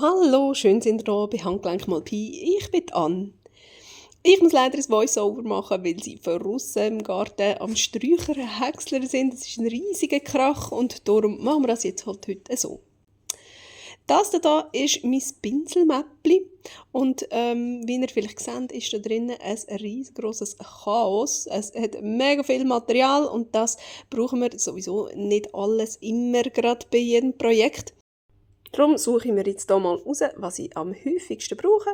Hallo, schön sind ihr da bei Handgelenk mal Pi. Ich bin die Anne. Ich muss leider ein Voice-Over machen, weil sie von draussen im Garten am Sträuchern, Häckseln sind. Es ist ein riesiger Krach und darum machen wir das jetzt halt heute so. Das hier ist mein Pinselmäppli und wie ihr vielleicht seht, ist da drinnen ein riesengroßes Chaos. Es hat mega viel Material und das brauchen wir sowieso nicht alles immer gerade bei jedem Projekt. Darum suche ich mir jetzt hier mal raus, was ich am häufigsten brauche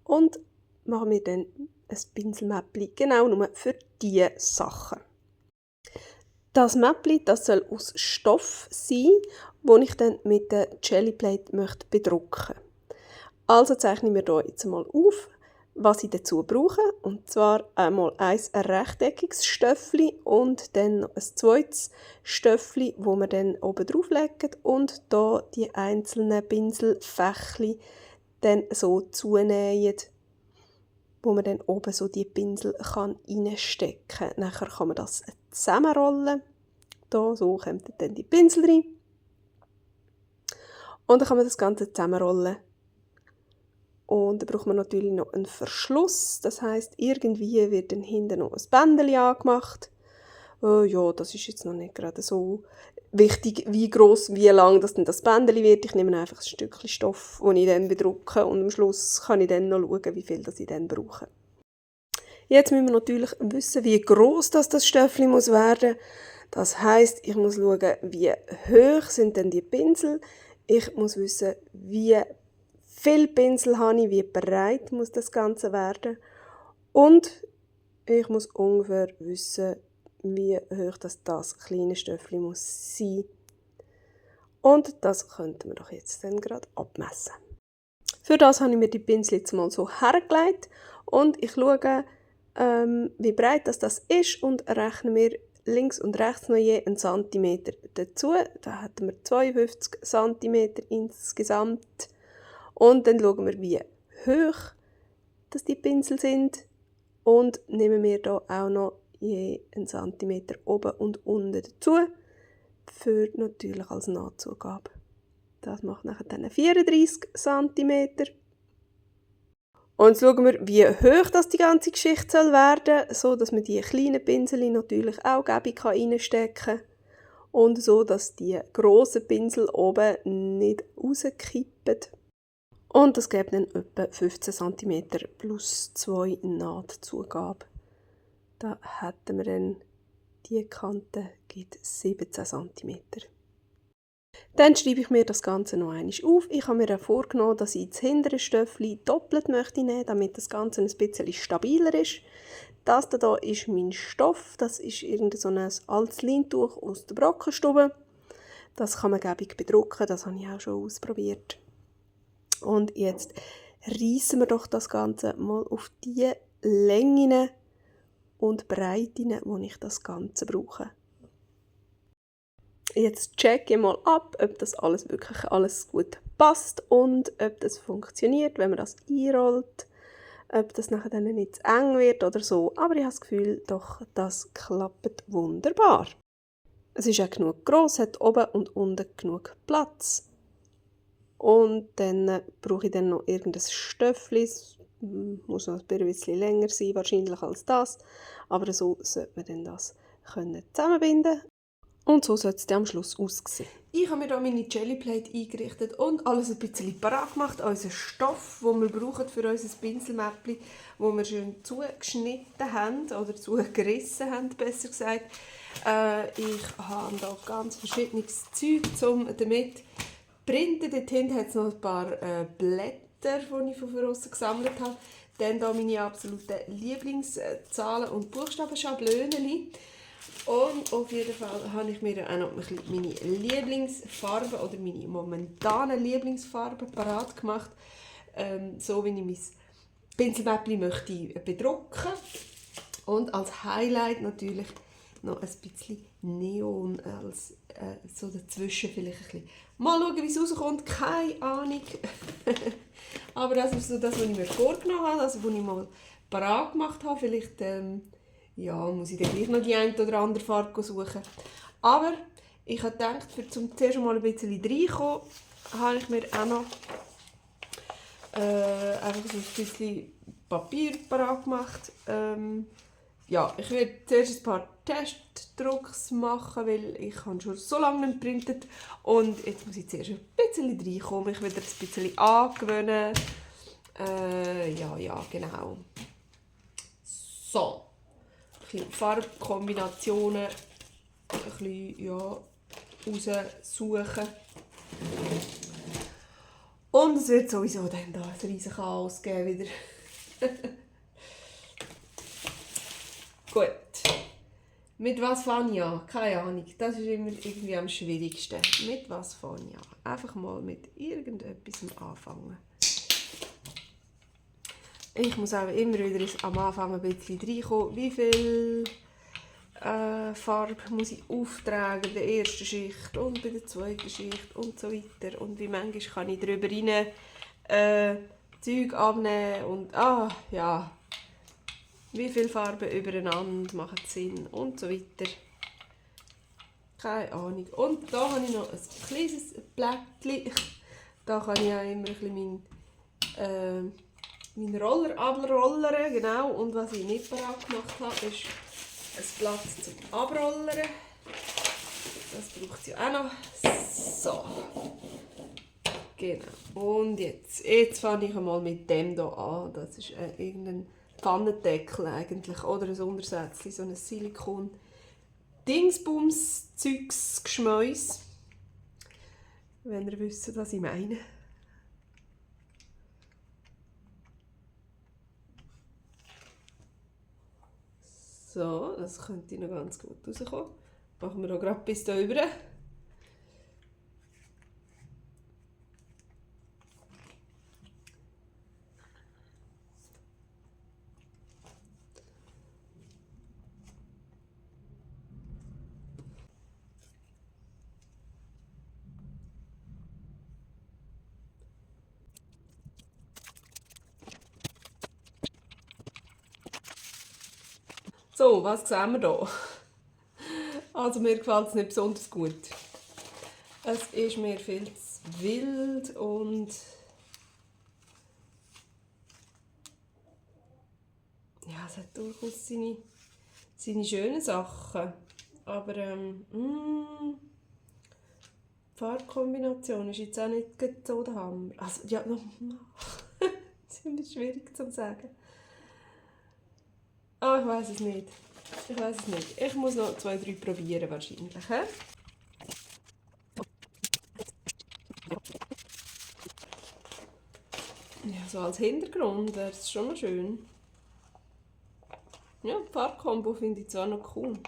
und mache mir dann ein Pinselmäppli genau nur für diese Sachen. Das Mäppli, das soll aus Stoff sein, den ich dann mit der Jellyplate bedrucken möchte. Also zeichne ich mir hier jetzt mal auf, was ich dazu brauche. Und zwar einmal ein rechteckiges Stöffli und dann noch ein zweites Stöffli, wo wir dann oben drauf legen und hier die einzelnen Pinselfächli dann so zunähen, wo man dann oben so die Pinsel reinstecken kann. Nachher kann man das zusammenrollen. Hier, so kommen dann die Pinsel rein. Und dann kann man das Ganze zusammenrollen. Und dann braucht man natürlich noch einen Verschluss. Das heisst, irgendwie wird dann hinten noch ein Bändchen angemacht. Ja, das ist jetzt noch nicht gerade so wichtig, wie gross, wie lang das Bändchen wird. Ich nehme einfach ein Stückchen Stoff, das ich dann bedrucke. Und am Schluss kann ich dann noch schauen, wie viel ich dann brauche. Jetzt müssen wir natürlich wissen, wie gross das Stöffli muss werden. Das heisst, ich muss schauen, wie hoch sind denn die Pinsel. Ich muss wissen, wie viel Pinsel habe ich, wie breit muss das Ganze werden. Und ich muss ungefähr wissen, wie hoch das kleine Stöffli muss sein. Und das könnten wir doch jetzt dann gerade abmessen. Für das habe ich mir die Pinsel jetzt mal so hergelegt und ich schaue, wie breit das ist und rechne mir links und rechts noch je einen Zentimeter dazu. Da hätten wir 52 cm insgesamt. Und dann schauen wir, wie hoch dass die Pinsel sind und nehmen wir hier auch noch je einen Zentimeter oben und unten dazu, für natürlich als Nahtzugabe. Das macht nachher dann 34 cm. Und jetzt schauen wir, wie hoch das die ganze Geschichte werden soll, so dass man die kleinen Pinsel natürlich auch gäbig reinstecken kann. Und so, dass die grossen Pinsel oben nicht rauskippen. Und das gibt dann etwa 15 cm plus 2 Nahtzugabe. Da hätten wir dann die Kante gibt 17 cm. Dann schreibe ich mir das Ganze noch einmal auf. Ich habe mir auch vorgenommen, dass ich das hintere Stöffli doppelt möchte nehmen, damit das Ganze ein bisschen stabiler ist. Das hier ist mein Stoff. Das ist irgendein so ein altes Leintuch aus der Brockenstube. Das kann man gäbig bedrucken, das habe ich auch schon ausprobiert. Und jetzt reissen wir doch das Ganze mal auf die Längen und Breiten, wo ich das Ganze brauche. Jetzt checke ich mal ab, ob das wirklich alles gut passt und ob das funktioniert, wenn man das einrollt, ob das nachher dann nicht zu eng wird oder so. Aber ich habe das Gefühl, doch, das klappt wunderbar. Es ist auch genug gross, hat oben und unten genug Platz. Und dann brauche ich dann noch irgendein Stöffli. Es muss noch ein bisschen länger sein, wahrscheinlich als das. Aber so sollte man dann das zusammenbinden. Und so sollte es dann am Schluss aussehen. Ich habe mir hier meine Jellyplate eingerichtet und alles ein bisschen parat gemacht. Unseren Stoff, den wir brauchen für unser Pinselmäppli, den wir schön zugeschnitten haben oder zugerissen haben, besser gesagt. Ich habe hier ganz verschiedenes Zeug, um damit printen. Dort hinten hat es noch ein paar Blätter, die ich von draussen gesammelt habe. Dann hier meine absoluten Lieblingszahlen und Buchstabenschablonen. Und auf jeden Fall habe ich mir auch noch meine Lieblingsfarben oder meine momentanen Lieblingsfarben parat gemacht. So wie ich mein Pinselmäppli möchte bedrucken. Und als Highlight natürlich noch ein bisschen Neon als so dazwischen vielleicht ein bisschen. Mal schauen, wie es rauskommt, keine Ahnung. Aber das ist so das, was ich mir vorgenommen habe, also was ich mal parat gemacht habe. Vielleicht muss ich dann gleich noch die eine oder andere Farbe suchen. Aber ich habe gedacht, um zuerst mal ein bisschen reinzukommen, habe ich mir auch noch einfach so ein bisschen Papier parat gemacht. Ja, ich werde zuerst ein paar Testdrucks machen, weil ich habe schon so lange nicht geprintet. Und jetzt muss ich zuerst ein bisschen reinkommen, mich wieder ein bisschen angewöhnen. Ja, genau. So. Ein bisschen Farbkombinationen ein bisschen, ja, raussuchen. Und es wird sowieso dann da ein riesen Chaos geben wieder. Gut. Mit was fange ich an? Keine Ahnung. Das ist immer irgendwie am schwierigsten. Mit was fange ich an? Einfach mal mit irgendetwas anfangen. Ich muss auch immer wieder am Anfang ein bisschen reinkommen. Wie viel Farbe muss ich auftragen bei der ersten Schicht und bei der zweiten Schicht und so weiter. Und wie manchmal kann ich darüber rein Zeug abnehmen und ja, wie viele Farben übereinander machen Sinn und so weiter. Keine Ahnung. Und da habe ich noch ein kleines Blättchen. Da kann ich auch immer ein bisschen meinen Roller abrollern, genau. Und was ich nicht parat gemacht habe, ist ein Blatt zum Abrollern. Das braucht es ja auch noch. So. Genau. Und jetzt fange ich einmal mit dem hier an. Das ist irgendein Pfannendeckel eigentlich. Oder ein Untersätzchen, so ein Silikon. Dingsbums, Zeugs, Geschmäus. Wenn ihr wisst, was ich meine. So, das könnte noch ganz gut rauskommen. Machen wir auch gerade bis da rüber. So, was sehen wir hier? Also mir gefällt es nicht besonders gut. Es ist mir viel zu wild und ja, es hat durchaus seine schönen Sachen. Aber die Farbkombination ist jetzt auch nicht so der Hammer. Also ja, das ist immer schwierig zu sagen. Ich weiß es nicht. Ich muss noch 2, 3 probieren wahrscheinlich. He? Ja, so als Hintergrund wäre es schon noch schön. Ja, die Farbkombo finde ich zwar noch cool.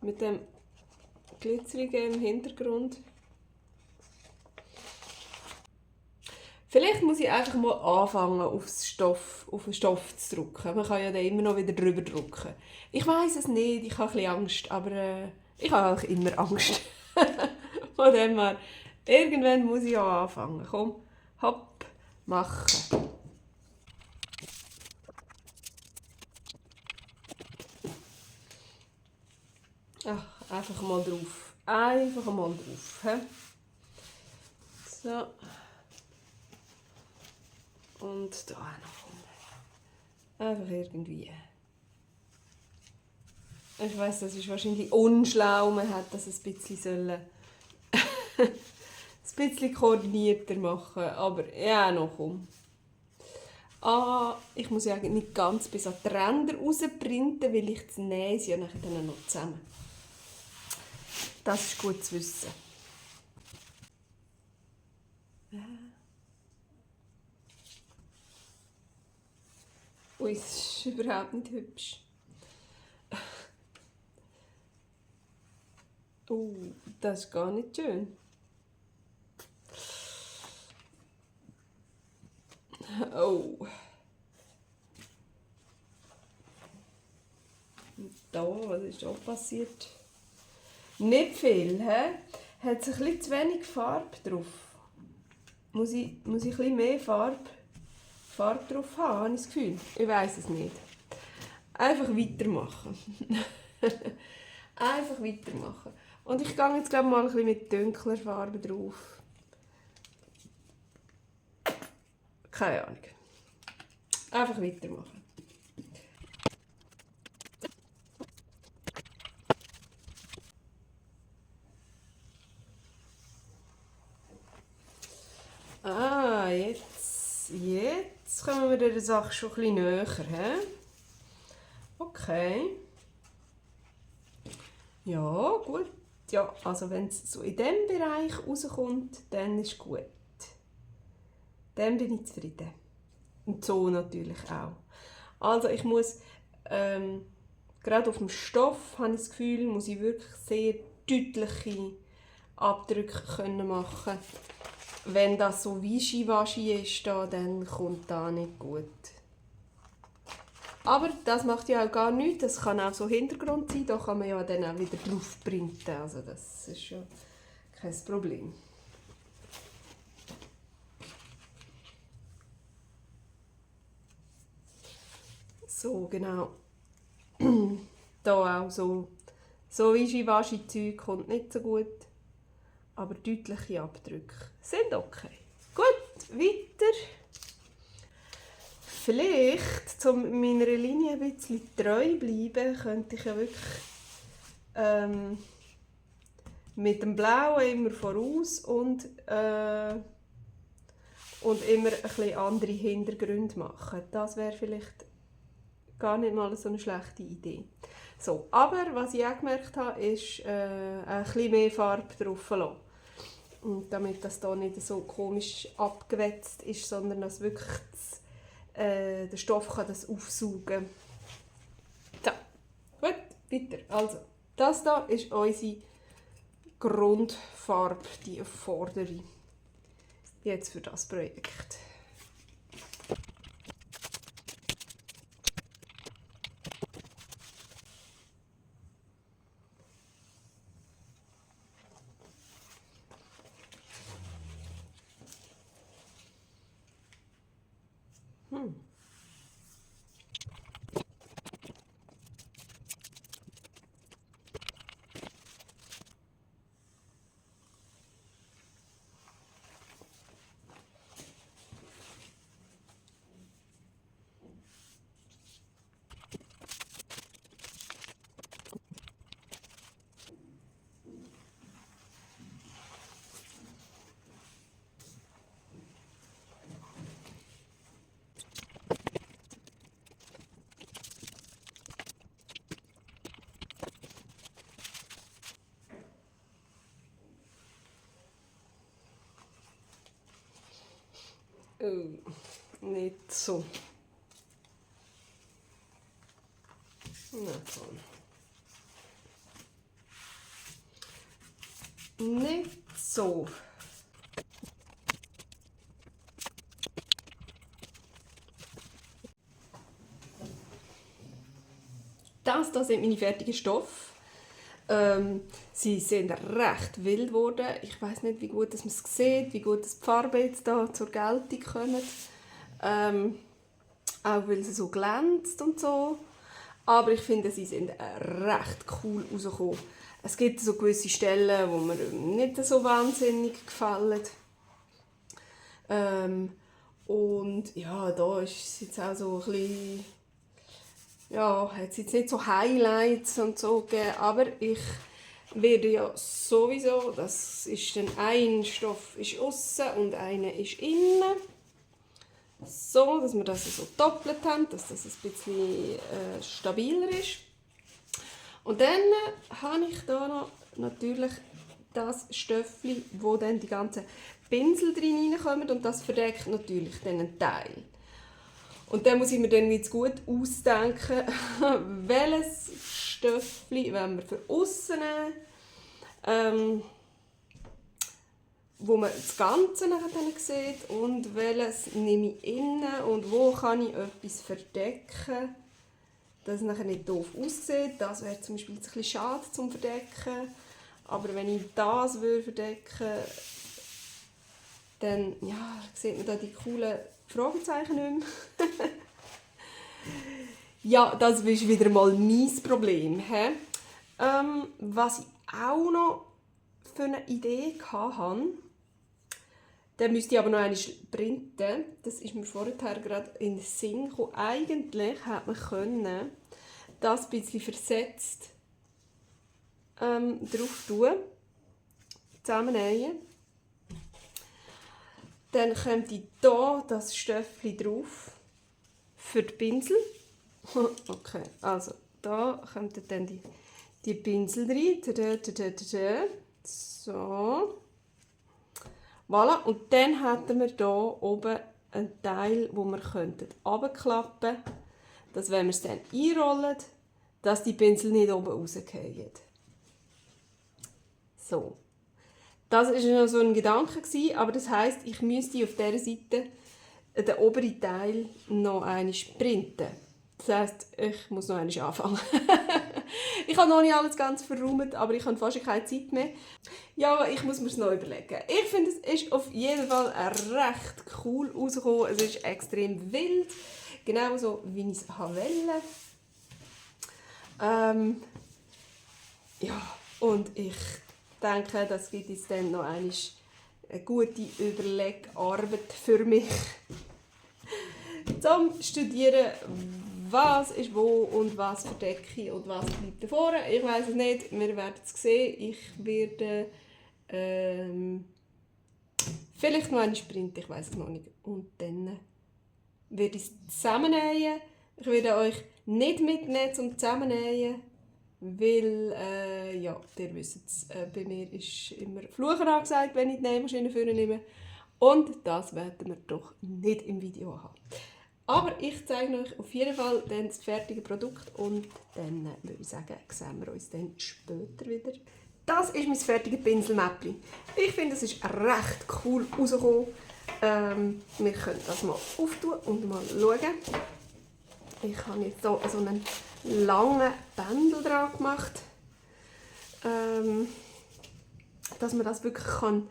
Mit dem Glitzerigen im Hintergrund. Vielleicht muss ich einfach mal anfangen, auf den Stoff zu drucken. Man kann ja dann immer noch wieder drüber drucken. Ich weiß es nicht, ich habe ein bisschen Angst, aber ich habe auch immer Angst. Von dem her, irgendwann muss ich auch anfangen. Komm, hopp, machen. Ach, einfach mal drauf. Einfach mal drauf. He? So. Und da noch. Einfach irgendwie. Ich weiss, das ist wahrscheinlich unschlau. Man hätte das ein bisschen ein bisschen koordinierter machen. Aber ja, noch komm. Ich muss ja nicht ganz bis an die Ränder rausprinten, weil ich das nähe ja nachher dann noch zusammen. Das ist gut zu wissen. Ui, es ist überhaupt nicht hübsch. Das ist gar nicht schön. Oh. Da, was ist da passiert? Nicht viel, hä? Hat es ein bisschen zu wenig Farbe drauf? Muss ich ein bisschen mehr Farbe drauf haben, habe ich das Gefühl. Ich weiss es nicht. Einfach weitermachen. Einfach weitermachen. Und ich gehe jetzt glaube mal ein bisschen mit dunkler Farbe drauf. Keine Ahnung. Einfach weitermachen. Jetzt kommen wir der Sache schon ein bisschen näher. He? Okay. Ja, gut. Ja, also wenn es so in diesem Bereich rauskommt, dann ist gut. Dann bin ich zufrieden. Und so natürlich auch. Also ich muss, gerade auf dem Stoff habe ich das Gefühl, muss ich wirklich sehr deutliche Abdrücke machen können. Wenn das so wischiwaschi ist, dann kommt das nicht gut. Aber das macht ja auch gar nichts, das kann auch so Hintergrund sein, da kann man ja dann auch wieder drauf printen, also das ist ja kein Problem. So, genau. Da auch so Wischiwaschi-Zeug kommt nicht so gut, aber deutliche Abdrücke sind okay. Gut, weiter. Vielleicht, um meiner Linie ein bisschen treu bleiben, könnte ich ja wirklich mit dem Blauen immer voraus und immer ein bisschen andere Hintergründe machen. Das wäre vielleicht gar nicht mal so eine schlechte Idee. So, aber was ich auch gemerkt habe, ist ein bisschen mehr Farbe drauf lassen. Und damit das hier nicht so komisch abgewetzt ist, sondern dass wirklich der Stoff kann das aufsaugen. So, gut, weiter. Also, das hier ist unsere Grundfarbe, die Vordere. Jetzt für das Projekt. Oh, nicht so. Na komm. Nicht so. Das sind meine fertigen Stoffe. Sie sind recht wild geworden. Ich weiß nicht, wie gut man es sieht, wie gut die Farben jetzt da zur Geltung kommen. Auch weil sie so glänzt und so. Aber ich finde, sie sind recht cool rausgekommen. Es gibt so gewisse Stellen, die mir nicht so wahnsinnig gefallen. Und ja, da ist es jetzt auch so ein bisschen, ja, hat es jetzt nicht so Highlights und so gegeben, aber ich werde ja sowieso, das ist dann ein Stoff ist aussen und einer ist innen. So, dass wir das so doppelt haben, dass das ein bisschen stabiler ist. Und dann habe ich da noch natürlich das Stöffli, wo dann die ganzen Pinsel drin reinkommen und das verdeckt natürlich dann einen Teil. Und dann muss ich mir dann jetzt gut ausdenken, welches Stöffli wenn wir für aussen nehmen, wo man das Ganze nachher dann sieht und welches nehme ich innen und wo kann ich etwas verdecken, dass es nachher nicht doof aussieht. Das wäre zum Beispiel jetzt ein bisschen schade zum Verdecken, aber wenn ich das verdecken würde, dann ja, sieht man da die coolen Fragezeichen nicht mehr. Ja, das ist wieder mal mein Problem. Was ich auch noch für eine Idee hatte, Dann müsste ich aber noch einmal printen. Das ist mir vorher gerade in den Sinn gekommen. Eigentlich hätte man können das ein bisschen versetzt drauf tun, zusammennähen. Dann kommt hier das Stöffchen drauf für die Pinsel. Okay, also da kommt dann die Pinsel rein. So. Voilà. Und dann hätten wir hier oben einen Teil, wo wir runterklappen könnten, dass wenn wir es dann einrollen, dass die Pinsel nicht oben rausfallen. So. Das war noch so ein Gedanke, aber das heisst, ich müsste auf dieser Seite den oberen Teil noch einmal printen. Das heisst, ich muss noch einmal anfangen. Ich habe noch nicht alles ganz verräumt, aber ich habe fast keine Zeit mehr. Ja, ich muss mir es noch überlegen. Ich finde, es ist auf jeden Fall recht cool rausgekommen. Es ist extrem wild, genauso wie ich es wollte. Ja, und ich denke, das gibt jetzt dann noch eine gute Überlegarbeit für mich. Zum Studieren, was ist wo und was verdecke ich und was bleibt davor. Ich weiß es nicht, wir werden es sehen. Ich werde vielleicht noch einen Sprint, ich weiß es noch nicht. Und dann werde ich es zusammennähen. Ich werde euch nicht mitnehmen zum Zusammennähen, weil, ja, ihr wisst es, bei mir ist immer Fluchen angesagt, wenn ich die Nähmaschine vornehme. Und das werden wir doch nicht im Video haben. Aber ich zeige euch auf jeden Fall dann das fertige Produkt und dann würde ich sagen, sehen wir uns dann später wieder. Das ist mein fertiges Pinselmäppchen. Ich finde, es ist recht cool rausgekommen. Wir können das mal auftun und mal schauen. Ich habe jetzt hier so einen langen Bändel dran gemacht, dass man das wirklich kann,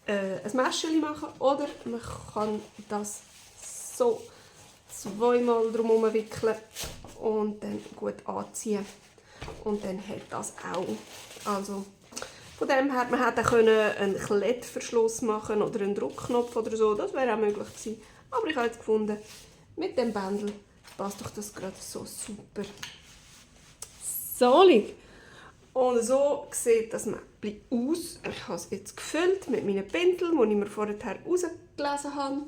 ein Mäschchen machen kann oder man kann das so zweimal drumherum wickeln und dann gut anziehen. Und dann hat das auch. Also von dem her, man hätte einen Klettverschluss machen oder einen Druckknopf oder so, das wäre auch möglich gewesen. Aber ich habe jetzt gefunden, mit dem Bändel passt doch das gerade so super. Solig. Und so sieht das Mäppchen aus. Ich habe es jetzt gefüllt mit meinen Pinseln, die ich mir vorher rausgelesen habe.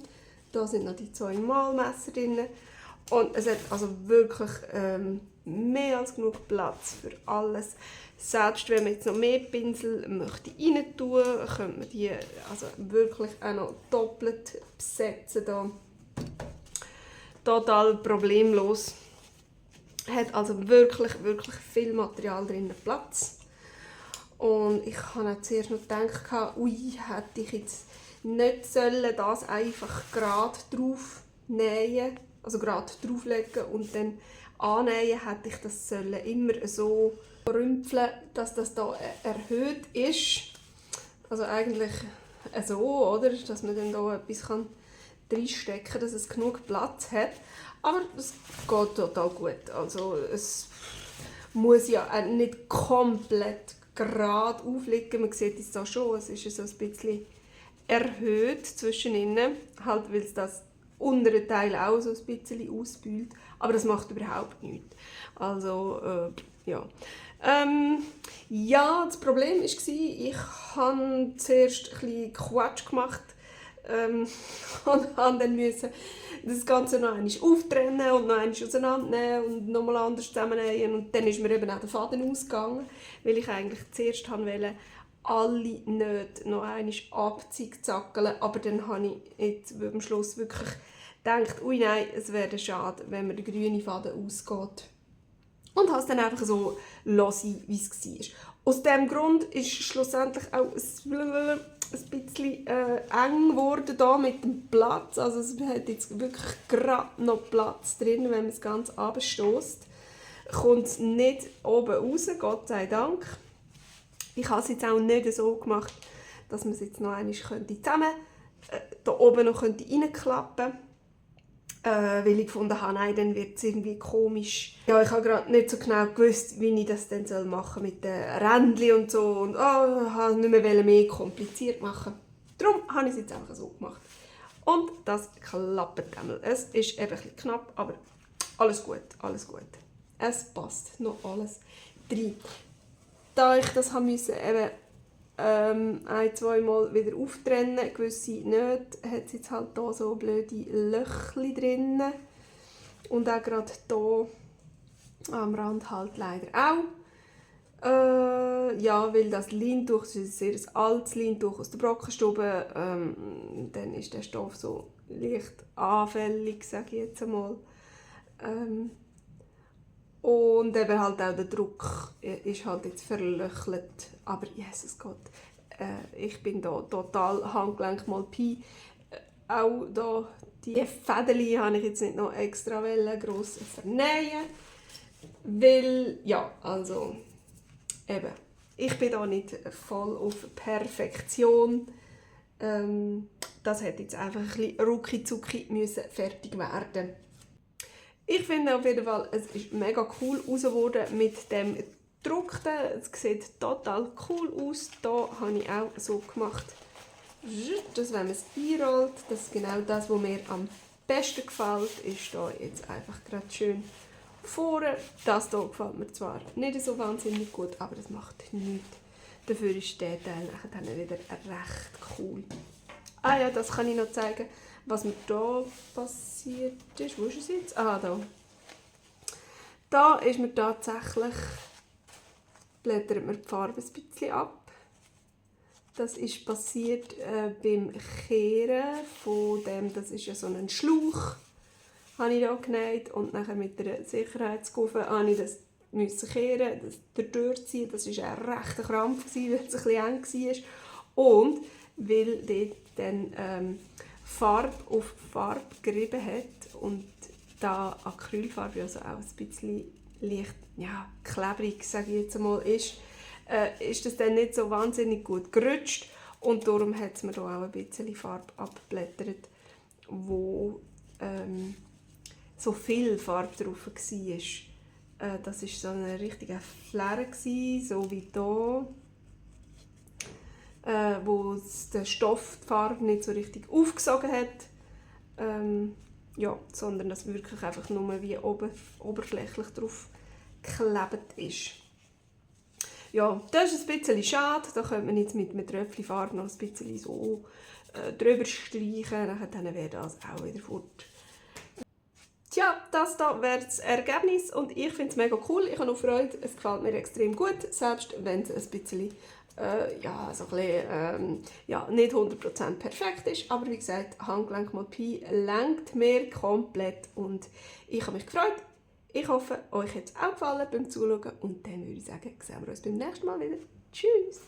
Da sind noch die 2 Malmesser drin. Und es hat also wirklich mehr als genug Platz für alles. Selbst wenn man jetzt noch mehr Pinsel möchte rein tun, könnte man die also wirklich auch noch doppelt besetzen. Da. Total problemlos. Hat also wirklich viel Material drin Platz. Und ich habe zuerst noch gedacht, ui, hätte ich jetzt nicht sollen das einfach gerade drauf nähen, also gerade drauflegen und dann annähen, hätte ich das sollen immer so rümpfeln, dass das da erhöht ist. Also eigentlich so, oder? Dass man dann da etwas reinstecken kann, dass es genug Platz hat. Aber es geht total gut. Also es muss ja nicht komplett gerade aufliegen. Man sieht es da schon, es ist so ein bisschen erhöht zwischen innen, halt weil es das untere Teil auch so ein bisschen ausbühlt, aber das macht überhaupt nichts. Also ja. Ja, das Problem war, ich habe zuerst ein bisschen Quatsch gemacht und habe dann müssen das Ganze noch einmal auftrennen und noch einmal auseinandernehmen und nochmal anders zusammennähen und dann ist mir eben auch der Faden ausgegangen, weil ich eigentlich zuerst wollte alle Nähte noch einmal abzickzackeln, aber dann habe ich jetzt am Schluss wirklich gedacht, ui nein, es wäre schade, wenn mir der grüne Faden ausgeht. Und habe es dann einfach so lassen, wie es war. Aus diesem Grund ist schlussendlich auch ein bisschen eng geworden da mit dem Platz. Also es hat jetzt wirklich gerade noch Platz drin, wenn man es ganz runterstösst. Kommt es nicht oben raus, Gott sei Dank. Ich habe es jetzt auch nicht so gemacht, dass man es jetzt noch einmal zusammen da oben noch reinklappen könnte. Weil ich gefunden habe, nein, dann wird es irgendwie komisch. Ja, ich habe gerade nicht so genau gewusst, wie ich das dann machen soll mit den Rändchen und so. Und habe nicht mehr kompliziert machen. Darum habe ich es jetzt einfach so gemacht. Und das klappt einmal. Es ist eben ein bisschen knapp, aber alles gut, alles gut. Es passt noch alles rein. Da ich das musste eben ein-zweimal wieder auftrennen, gewisse nicht, hat es jetzt halt hier so blöde Löchli drin. Und auch gerade hier am Rand halt leider auch. Ja, weil das Leintuch, das ist ein sehr altes Leintuch aus der Brockenstube, dann ist der Stoff so leicht anfällig, sage ich jetzt einmal. Und eben halt auch der Druck ist halt jetzt verlöchert. Aber Jesus Gott, ich bin da total Handgelenk mal Pi. Auch da die Fädeli habe ich jetzt nicht noch extra gross vernähen. Weil, ja, also eben, ich bin da nicht voll auf Perfektion. Das hätte jetzt einfach ein bisschen rucki-zucki fertig werden. Ich finde auf jeden Fall, es ist mega cool raus geworden mit dem gedruckten. Es sieht total cool aus. Da habe ich auch so gemacht, dass wenn man es einrollt, das ist genau das, was mir am besten gefällt, ist da jetzt einfach gerade schön vorne. Das hier gefällt mir zwar nicht so wahnsinnig gut, aber das macht nichts. Dafür ist der Teil dann wieder recht cool. Ah ja, das kann ich noch zeigen, was mir da passiert ist. Wo ist es jetzt? Ah, da. Da ist mir tatsächlich, blättert mir die Farbe ein bisschen ab. Das ist passiert beim Kehren von dem, das ist ja so ein Schlauch, habe ich da genäht und nachher mit der Sicherheitskufe habe ich das müssen kehren, das durchziehen. Das war ein rechter Krampf, weil es ein bisschen eng war. Und weil dort dann Farbe auf Farbe gerieben hat und da Acrylfarbe also auch ein bisschen leicht, ja, klebrig, sage ich jetzt einmal, ist das dann nicht so wahnsinnig gut gerutscht und darum hat es mir da auch ein bisschen Farbe abgeblättert, wo so viel Farbe drauf war. Das war so ein richtiger Flair, so wie hier, wo der Stoff die Farbe nicht so richtig aufgesogen hat, ja, sondern dass wirklich einfach nur wie oberflächlich drauf geklebt ist. Ja, das ist ein bisschen schade, da könnte man jetzt mit Tröpfchenfarbe noch ein bisschen so drüber streichen, dann wäre das auch wieder fort. Tja, das hier wäre das Ergebnis und ich finde es mega cool, ich habe noch Freude, es gefällt mir extrem gut, selbst wenn es ein bisschen, ja, so ein bisschen, ja, nicht 100% perfekt ist, aber wie gesagt, Handgelenk mal Pi lenkt mir komplett und ich habe mich gefreut. Ich hoffe, euch hat es auch gefallen beim Zuschauen und dann würde ich sagen, sehen wir uns beim nächsten Mal wieder. Tschüss!